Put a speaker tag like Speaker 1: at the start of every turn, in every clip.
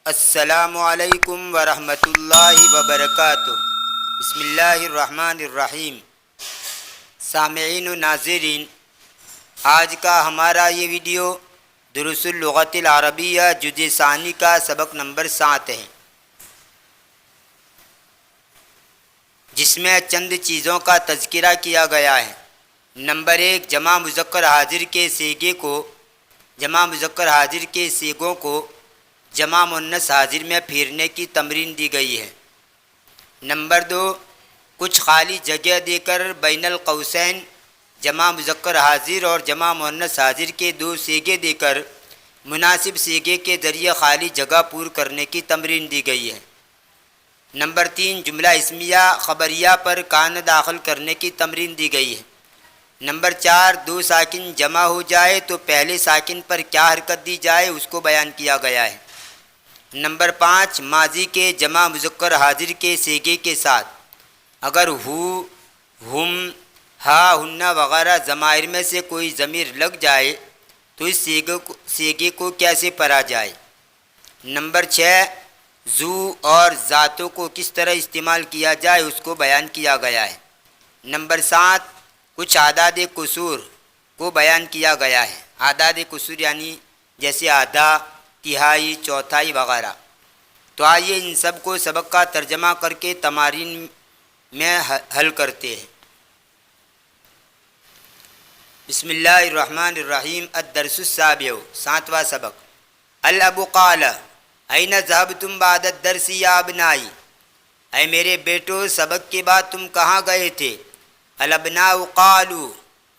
Speaker 1: السلام علیکم ورحمۃ اللہ وبرکاتہ۔ بسم اللہ الرحمن الرحیم۔ سامعین و ناظرین، آج کا ہمارا یہ ویڈیو دروس اللغت العربیہ جزء ثانی کا سبق نمبر 7 ہے، جس میں چند چیزوں کا تذکرہ کیا گیا ہے۔ نمبر 1، جمع مذکر حاضر کے صیغوں کو جمع مؤنث حاضر میں پھیرنے کی تمرین دی گئی ہے۔ نمبر 2، کچھ خالی جگہ دے کر بین القوسین جمع مذکر حاضر اور جمع مؤنث حاضر کے 2 صیغے دے کر مناسب صیغے کے ذریعے خالی جگہ پور کرنے کی تمرین دی گئی ہے۔ نمبر 3، جملہ اسمیہ خبریہ پر کان داخل کرنے کی تمرین دی گئی ہے۔ نمبر 4، 2 ساکن جمع ہو جائے تو پہلے ساکن پر کیا حرکت دی جائے اس کو بیان کیا گیا ہے۔ نمبر 5، ماضی کے جمع مذکر حاضر کے صیغے کے ساتھ اگر ہو، ہم، ہا، ہنہ وغیرہ ضمائر میں سے کوئی ضمیر لگ جائے تو اس صیغے کو کیسے پڑھا جائے۔ نمبر 6، ذو اور ذاتوں کو کس طرح استعمال کیا جائے اس کو بیان کیا گیا ہے۔ نمبر 7، کچھ اعداد کسور کو بیان کیا گیا ہے۔ اعداد کسور یعنی جیسے آدھا، تہائی، چوتھائی وغیرہ۔ تو آئیے ان سب کو سبق کا ترجمہ کر کے تمارین میں حل کرتے ہیں۔ بسم اللہ الرحمن الرحیم۔ الدرس السابع، 7واں سبق۔ الاب قال این ذهبتم بعد الدرس یا ابنائی، اے میرے بیٹو سبق کے بعد تم کہاں گئے تھے۔ الابناء قالوا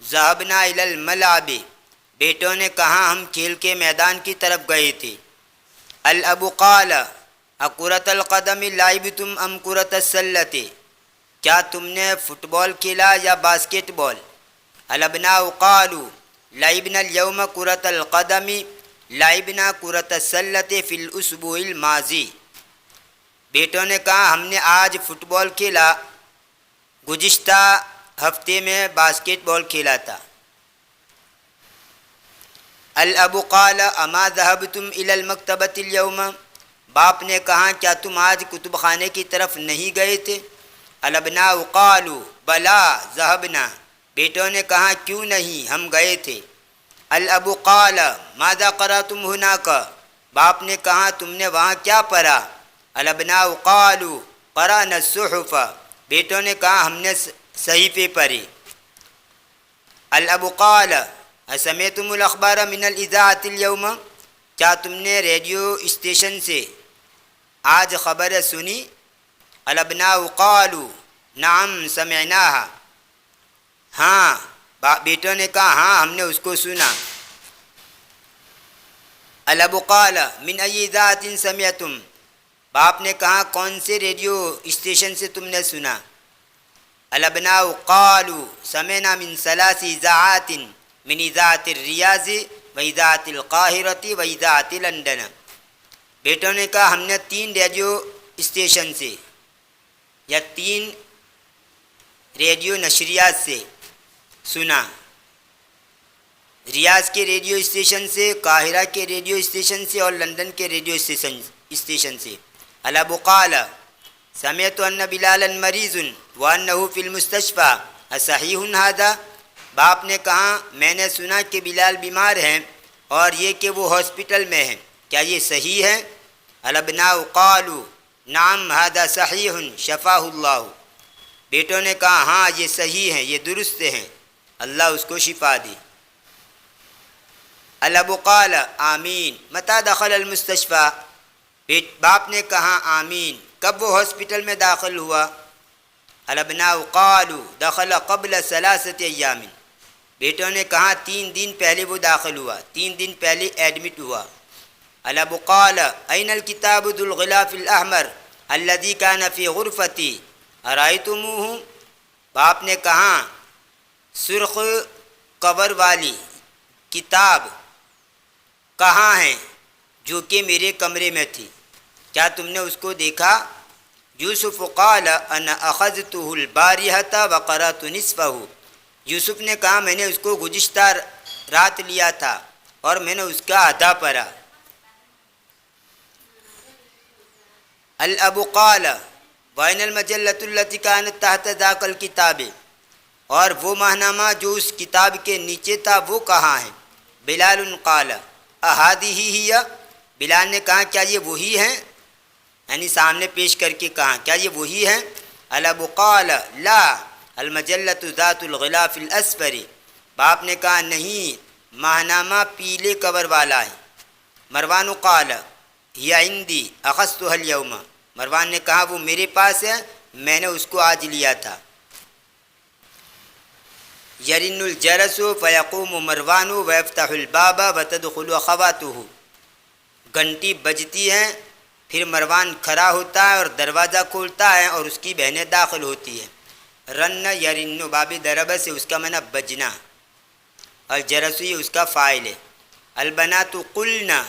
Speaker 1: ذهبنا الى الملعب، بیٹوں نے کہا ہم کھیل کے میدان کی طرف گئے تھے۔ الاب قال اکرۃ القدم لعبتم ام کرۃ السلۃ، کیا تم نے فٹ بال کھیلا یا باسکٹ بال۔ الابناء قالوا لعبنا اليوم کرۃ القدم لعبنا کرۃ السلۃ فی الاسبوع الماضی، بیٹوں نے کہا ہم نے آج فٹ بال کھیلا، گزشتہ ہفتے میں باسکٹ بال کھیلا تھا۔ الاب قال اما ذهبتم الى المکتبۃ اليوم، باپ نے کہا کیا تم آج کتب خانے کی طرف نہیں گئے تھے۔ الابناء قالوا بلا ذهبنا، بیٹوں نے کہا کیوں نہیں ہم گئے تھے۔ الاب قال ماذا قرأتم هناك، باپ نے کہا تم نے وہاں کیا پڑھا۔ الابناء قالوا قرأنا الصحف، بیٹوں نے کہا ہم نے صحیفے پڑھے۔ الاب قال اسمعتم الاخبار من الاذاعۃ اليوم، کیا تم نے ریڈیو اسٹیشن سے آج خبر سنی۔ الابناء قالوا نعم سمعناها، ہاں، بیٹوں نے کہا ہاں ہم نے اس کو سنا۔ الاب قال من ای اذاعۃ سمعتم، باپ نے کہا کون سے ریڈیو اسٹیشن سے تم نے سنا۔ الابناء قالوا سمعنا من 3 اذاعات من اذاعۃ الریاض و اذاعۃ القاہرۃ و اذاعۃ لندن، بیٹوں نے کہا ہم نے 3 ریڈیو اسٹیشن سے یا 3 ریڈیو نشریات سے سنا، ریاض کے ریڈیو اسٹیشن سے، قاہرہ کے ریڈیو اسٹیشن سے اور لندن کے ریڈیو اسٹیشن سے۔ الاب قال سمعت ان بلالا مریض وانہ فی المستشفى اصحیح ھذا، باپ نے کہا میں نے سنا کہ بلال بیمار ہیں اور یہ کہ وہ ہاسپٹل میں ہیں، کیا یہ صحیح ہے۔ الابناء قالوا نعم ھذا صحیح شفاہ اللہ، بیٹوں نے کہا ہاں یہ صحیح ہیں، یہ درست ہیں، اللہ اس کو شفا دی۔ الاب قال آمین متى دخل المستشفى، باپ نے کہا آمین کب وہ ہاسپٹل میں داخل ہوا۔ الابناء قالوا دخل قبل 3 ایام، بیٹوں نے کہا 3 دن پہلے وہ داخل ہوا، 3 دن پہلے ایڈمٹ ہوا۔ الاب قال این الکتاب ذو الغلاف الاحمر الذي كان في غرفتي ارأيتموه، باپ نے کہا سرخ کور والی کتاب کہاں ہے جو کہ میرے کمرے میں تھی، کیا تم نے اس کو دیکھا۔ یوسف قال انا اخذته البارحة وقرأت نصفه، یوسف نے کہا میں نے اس کو گزشتہ رات لیا تھا اور میں نے اس کا آدھا پڑھا۔ الاب قال وَإِنَ الْمَجَلَّةُ الَّتِي كَانَتْ تَحْتَ ذَاكَ الْكِتَابِ، اور وہ ماہنامہ جو اس کتاب کے نیچے تھا وہ کہاں ہے؟ بلال قال احادیہ ہی، بلال نے کہا کیا یہ وہی ہیں؟ یعنی سامنے پیش کر کے کہا کیا یہ وہی ہیں؟ الاب قال لا المجلۃ ذات الغلاف الاسفر، باپ نے کہا نہیں، ماہنامہ پیلے کور والا ہے۔ مروان قال ہی عندی اخذتها اليوم، مروان نے کہا وہ میرے پاس ہے، میں نے اس کو آج لیا تھا۔ یرن الجرس فیقوم مروان ویفتح الباب وتدخل اخواته، گھنٹی بجتی ہے پھر مروان کھڑا ہوتا ہے اور دروازہ کھولتا ہے اور اس کی بہنیں داخل ہوتی ہیں۔ رن یرن باب درب سے اس کا معنی بجنا، اور جرسوی اس کا فاعل ہے۔ البنات قلنا،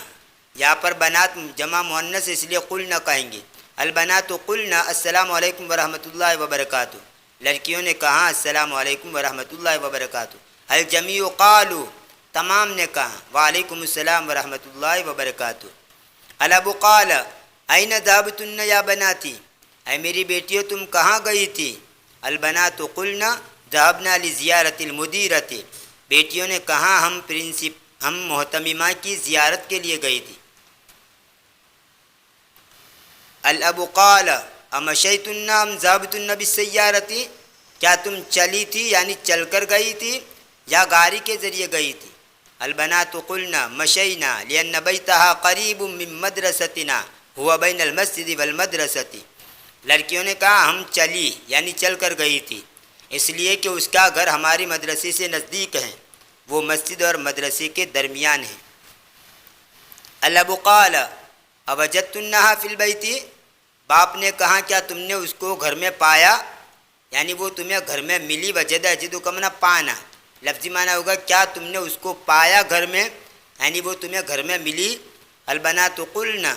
Speaker 1: یہاں پر بنات جمع مؤنث اس لیے قلنا کہیں گے۔ البنات قلنا السلام علیکم ورحمۃ اللہ وبرکاتہ، لڑکیوں نے کہا السلام علیکم ورحمۃ اللہ وبرکاتہ۔ الجمیع قالوا، تمام نے کہا وعلیکم السلام ورحمۃ اللہ وبرکاتہ۔ الاب قال این ذهبتن یا بناتی، اے میری بیٹیوں تم کہاں گئی تھی؟ البنات قلنا ذهبنا لزیارت المدیرۃ، بیٹیوں نے کہا ہم محتممہ کی زیارت کے لیے گئی تھی۔ الاب قال امشیتن ام ذهبتن بالسیارۃ، کیا تم چلی تھی یعنی چل کر گئی تھی یا گاڑی کے ذریعے گئی تھی؟ البنات قلنا مشینا لأن بیتها قریب من مدرستنا هو بین المسجد والمدرسۃ، لڑکیوں نے کہا ہم چلی یعنی چل کر گئی تھی اس لیے کہ اس کا گھر ہماری مدرسے سے نزدیک ہے، وہ مسجد اور مدرسے کے درمیان ہے۔ الاب قال اوجدتنها فی البیت، باپ نے کہا کیا تم نے اس کو گھر میں پایا، یعنی وہ تمہیں گھر میں ملی۔ وجد یجد کا معنی پانا، لفظی معنی ہوگا کیا تم نے اس کو پایا گھر میں، یعنی وہ تمہیں گھر میں ملی۔ البنات قلنا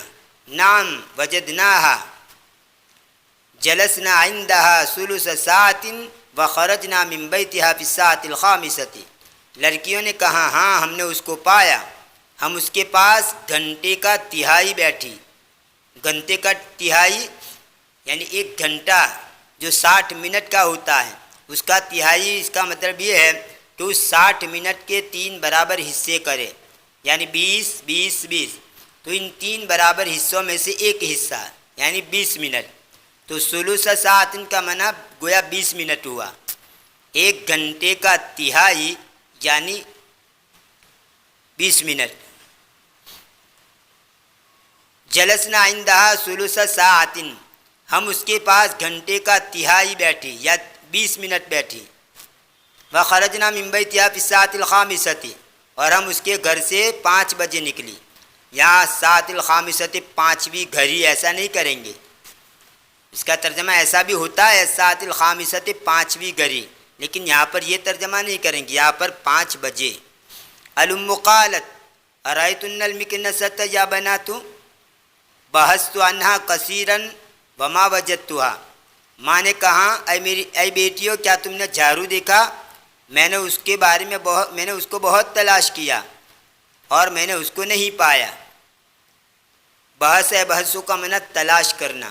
Speaker 1: نعم وجدناها جلسنا عندها ثلث ساعة وخرجنا من بیتها في الساعة الخامسة، لڑکیوں نے کہا ہاں ہم نے اس کو پایا، ہم اس کے پاس گھنٹے کا تہائی بیٹھی۔ گھنٹے کا تہائی یعنی ایک گھنٹہ جو 60 منٹ کا ہوتا ہے اس کا تہائی، اس کا مطلب یہ ہے کہ اس 60 منٹ کے 3 برابر حصے کرے، یعنی 20 20 20، تو ان 3 برابر حصوں میں سے ایک حصہ یعنی 20 منٹ، تو ثلث ساعت کا معنی گویا 20 منٹ ہوا۔ ایک گھنٹے کا تہائی یعنی 20 منٹ۔ جلسنا عندها ثلث ساعت، ہم اس کے پاس گھنٹے کا تہائی بیٹھی یا 20 منٹ بیٹھی۔ وخرجنا من بیتها في الساعة الخامسة، اور ہم اس کے گھر سے 5 بجے نکلی۔ یہاں ساعت الخامسة پانچویں گھڑی ایسا نہیں کریں گے، اس کا ترجمہ ایسا بھی ہوتا ہے ساعت الخامسة پانچویں گھڑی، لیکن یہاں پر یہ ترجمہ نہیں کریں گے، یہاں پر 5 بجے۔ الام قالت ارأیتن المکنسة یا بنات بحثت عنها کثیرا وما وجدتها، ماں نے کہا اے بیٹیوں کیا تم نے جھاڑو دیکھا؟ میں نے اس کے بارے میں میں نے اس کو بہت تلاش کیا اور میں نے اس کو نہیں پایا۔ بحث ہے، بحثوں کا معنی تلاش کرنا،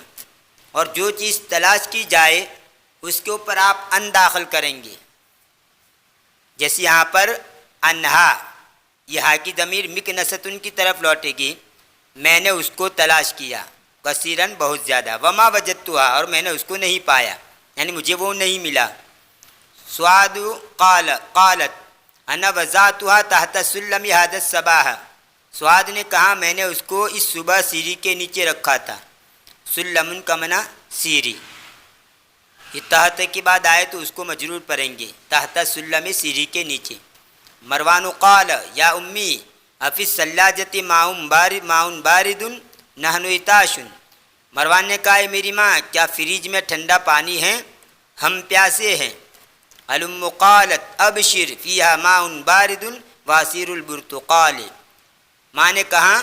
Speaker 1: اور جو چیز تلاش کی جائے اس کے اوپر آپ ان داخل کریں گے، جیسے یہاں پر انہا، یہاں کی ضمیر مکنستن کی طرف لوٹے گی۔ میں نے اس کو تلاش کیا کثیرن بہت زیادہ، وما وجدتها، اور میں نے اس کو نہیں پایا یعنی مجھے وہ نہیں ملا۔ سعاد قالت انا وضعتها تحت السلم هذا الصباح، سعاد نے کہا میں نے اس کو اس صبح سیڑھی کے نیچے رکھا تھا۔ سلم کا معنی سیڑھی، یہ تحت کے بعد آئے تو اس کو مجرور پڑھیں گے، تحت السلم سیڑھی کے نیچے۔ مروان قال یا امی افی الثلاجۃ ماء بارد نحن عطاش، مروان نے کہا میری ماں کیا فریج میں ٹھنڈا پانی ہے، ہم پیاسے ہیں۔ الام قالت ابشر فیہا ماء بارد وعصیر البرتقال، ماں نے کہا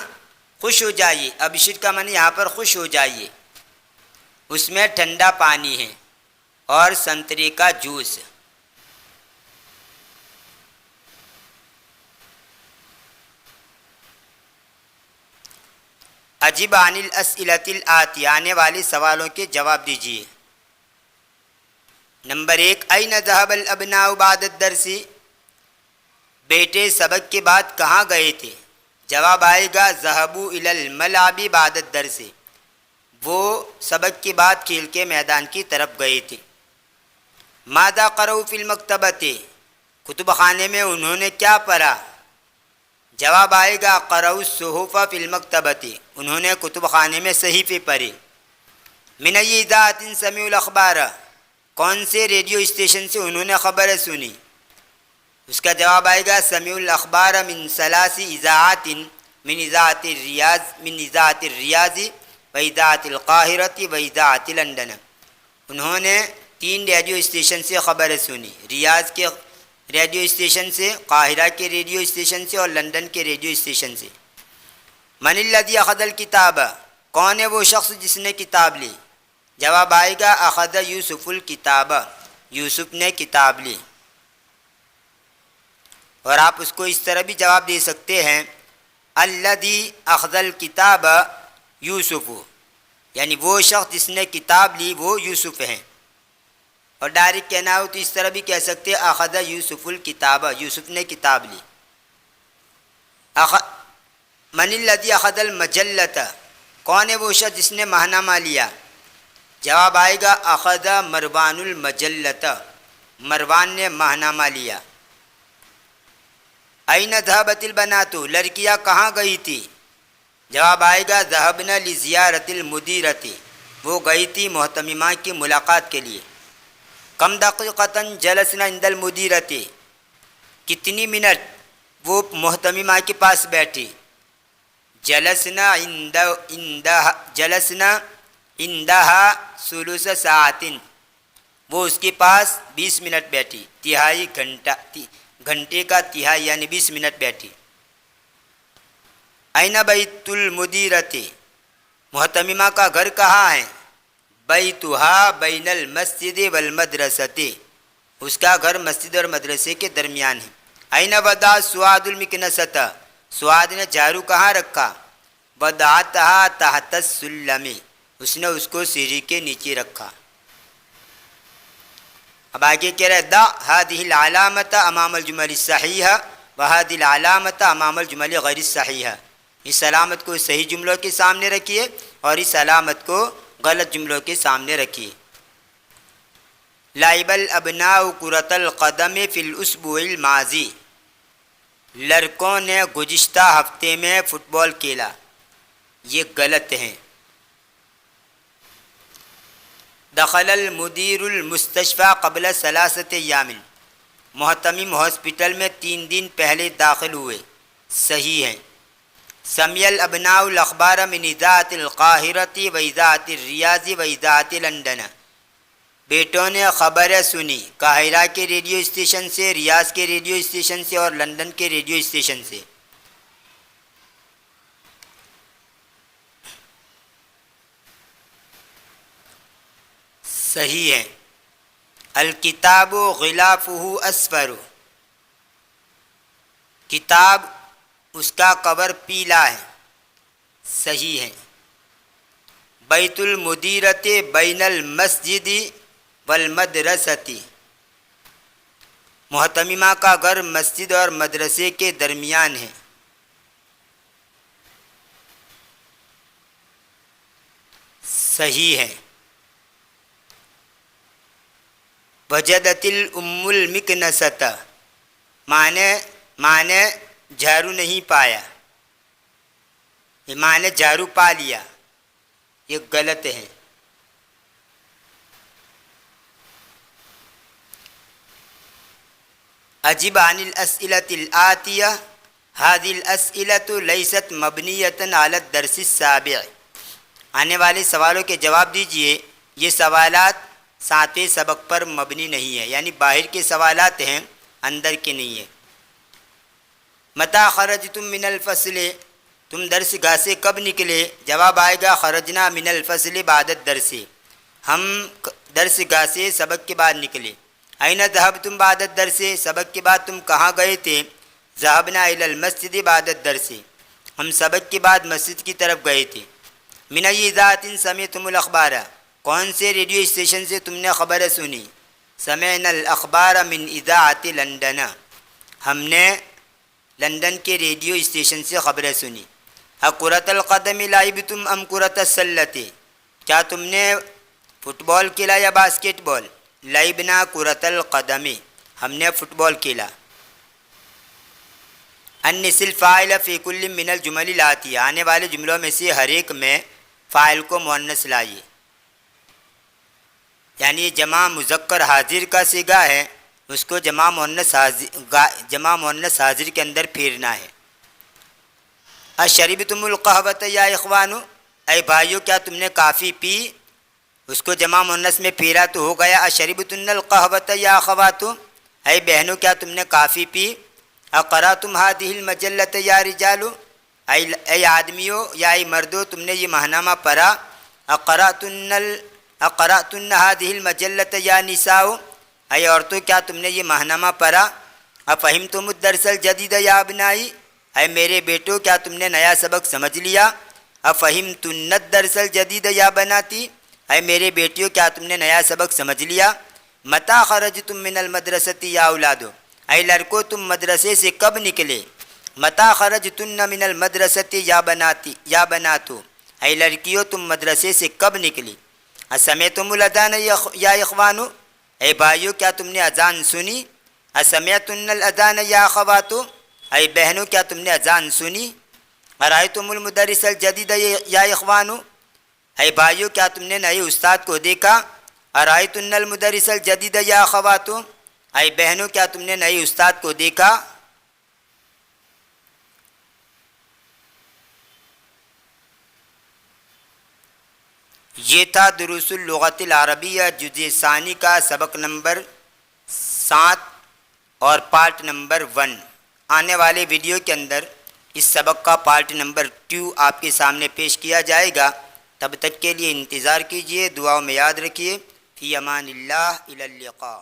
Speaker 1: خوش ہو جائیے، ابشر کا معنی یہاں پر خوش ہو جائیے، اس میں ٹھنڈا پانی ہے اور سنترے کا جوس۔ اجب عن الاسئلۃ الآتی، آنے والے سوالوں کے جواب دیجیے۔ نمبر 1، این ذهب الابناء بعد الدرس، بیٹے سبق کے بعد کہاں گئے تھے؟ جواب آئے گا ذهبوا الى الملعب بعد الدرس، وہ سبق کے بعد کھیل کے میدان کی طرف گئے تھے۔ ماذا قرأوا فی المکتبۃ، کتب خانے میں انہوں نے کیا پڑھا؟ جواب آئے گا قرأوا الصحف فی المکتبۃ، انہوں نے کتب خانے میں صحیفے پڑھے۔ من ای اذاعۃ سمعوا الاخبار، کون سے ریڈیو اسٹیشن سے انہوں نے خبریں سنی؟ اس کا جواب آئے گا سمعوا الاخبار من ثلاث اذاعات، من اذاعۃ الریاض و اذاعۃ القاہرۃ و اذاعۃ لندن، انہوں نے 3 ریڈیو اسٹیشن سے خبریں سنی، ریاض کے ریڈیو اسٹیشن سے، قاہرہ کے ریڈیو اسٹیشن سے اور لندن کے ریڈیو اسٹیشن سے۔ من الذی اخذ الکتاب، کون ہے وہ شخص جس نے کتاب لی؟ جواب آئے گا اخذ یوسف الکتاب، یوسف نے کتاب لی۔ اور آپ اس کو اس طرح بھی جواب دے سکتے ہیں الذی اخذ الکتاب یوسف، یعنی وہ شخص جس نے کتاب لی وہ یوسف ہیں۔ اور ڈائریکٹ کہنا ہو تو اس طرح بھی کہہ سکتے اخذ یوسف الکتاب، یوسف نے کتاب لی۔ من الذی اخذ المجلۃ، کون ہے وہ شخص جس نے ماہنامہ لیا؟ جواب آئے گا اخذ مروان المجلۃ، مروان نے ماہنامہ لیا۔ این ذهبت البنات، لڑکیاں کہاں گئی تھی؟ جواب آئے گا ذهبن لزیارت المدیرۃ، وہ گئی تھی محتممہ کی ملاقات کے لیے۔ کم دقیقۃ جلسنا عند المدیرۃ، کتنی منٹ وہ محتممہ کے پاس بیٹھی؟ جلسنا عندها ثلث ساعت، وہ اس کے پاس 20 منٹ بیٹھی، تہائی گھنٹے کا تہائی یعنی 20 منٹ بیٹھی۔ این بیت المدیرۃ، محتممہ کا گھر کہاں ہے؟ بیتھا بین المسجد والمدرسۃ، اس کا گھر مسجد اور مدرسے کے درمیان ہے۔ این وضع سعاد المکنست، سعاد نے جھاڑو کہاں رکھا؟ وضعتها تحت السلم، اس نے اس کو سیڑھی کے نیچے رکھا۔ اب آگے کہہ رہے دا هذه العلامۃ امام الجمل الصحیحہ وهذه العلامۃ امام الجمل غیر الصحیحہ، اس علامت کو صحیح جملوں کے سامنے رکھیے اور اس علامت کو غلط جملوں کے سامنے رکھیے۔ لعب الابناء کرۃ القدم فی الاسبوع الماضی، لڑکوں نے گزشتہ ہفتے میں فٹ بال کھیلا، یہ غلط ہیں۔ دخل المدیر المستشفى قبل 3 ایام، محتمم ہاسپٹل میں 3 دن پہلے داخل ہوئے، صحیح ہیں۔ سمع الابناء الاخبار من اذاعۃ القاہرۃ و اذاعۃ الریاض و اذاعۃ لندن، بیٹوں نے خبریں سنی قاہرہ کے ریڈیو اسٹیشن سے، ریاض کے ریڈیو اسٹیشن سے اور لندن کے ریڈیو اسٹیشن سے۔ صحیح ہے۔ الکتاب غلافہ اسفر، کتاب اس کا کور پیلا ہے، صحیح ہے۔ بیت المدیرۃ بین المسجد والمدرسۃ، محتممہ کا گھر مسجد اور مدرسے کے درمیان ہے، صحیح ہے۔ وجدت الام المکنست، معنی جھاڑو نہیں پایا، یہ معنی جھاڑو پا لیا، یہ غلط ہے۔ اجب عن الاسئلۃ الآتیہ هذه الاسئلۃ لیست مبنیۃ علی الدرس السابع، آنے والے سوالوں کے جواب دیجئے، یہ سوالات 7ویں سبق پر مبنی نہیں ہے، یعنی باہر کے سوالات ہیں، اندر کے نہیں ہے۔ متى خرجتم من الفصل، تم درس گاہ سے کب نکلے؟ جواب آئے گا خرجنا من الفصل بعد الدرس، ہم درس گاہ سے سبق کے بعد نکلے۔ این ذهبتم بعد الدرس، سبق کے بعد تم کہاں گئے تھے؟ ذهبنا الى المسجد بعد الدرس، ہم سبق کے بعد مسجد کی طرف گئے تھے۔ من ای ذات سمعتم الاخبار، کون سے ریڈیو اسٹیشن سے تم نے خبریں سنی؟ سمعنا الاخبار من اذاعت لندن، ہم نے لندن کے ریڈیو اسٹیشن سے خبریں سنی۔ اکرۃ القدم لعبتم ام کرۃ السلۃ، کیا تم نے فٹ بال کھیلا یا باسکٹ بال؟ لعبنا کرۃ القدم، ہم نے فٹ بال کھیلا۔ انس الفاعل فی کل من الجمل الآتیہ، آنے والے جملوں میں سے ہر ایک میں فاعل کو مؤنث لائیے، یعنی یہ جمع مذکر حاضر کا صیغہ ہے، اس کو جمع مؤنث حاضر کے اندر پھیرنا ہے۔ اشربتم القہوۃ یا اخوان، اے بھائیو کیا تم نے کافی پی؟ اس کو جمع مؤنث میں پھیرا تو ہو گیا اشربتن القہوۃ یا اخوات، اے بہنوں کیا تم نے کافی پی؟ اقرأتم هذه المجلۃ یا رجال، اے آدمیو یا اے مردو تم نے یہ ماہنامہ پڑھا؟ اقرأتن هذه المجلۃ یا نساء، اے عورتوں کیا تم نے یہ ماہنامہ پڑھا؟ افہمتم الدرس الجدید یا ابنائی، اے میرے بیٹو کیا تم نے نیا سبق سمجھ لیا؟ افہمتن الدرس الجدید یا بناتی، اے میرے بیٹیوں کیا تم نے نیا سبق سمجھ لیا؟ متی خرجتم من المدرسۃ یا اولادو، اے لڑکو تم مدرسے سے کب نکلے؟ متی خرجتن من المدرسۃ یا بناتو، اے لڑکیوں تم مدرسے سے کب نکلی؟ اسمعتم الاذان یا اخوانو، اے بھائیو کیا تم نے اذان سنی؟ اسمعتن الاذان یا اخواتو، اے بہنوں کیا تم نے اذان سنی؟ ارأیتم المدرس الجدید یا اخوانو، اے بھائیو کیا تم نے نئے استاد کو دیکھا؟ ارأیتن المدرس الجدید یا اخواتو، اے بہنوں کیا تم نے نئے استاد کو دیکھا؟ یہ تھا دروس اللغت العربیہ جزء ثانی کا سبق نمبر 7 اور پارٹ نمبر 1۔ آنے والے ویڈیو کے اندر اس سبق کا پارٹ نمبر 2 آپ کے سامنے پیش کیا جائے گا۔ تب تک کے لیے انتظار کیجیے، دعاؤں میں یاد رکھیے۔ فی امان اللہ، الی اللقاء۔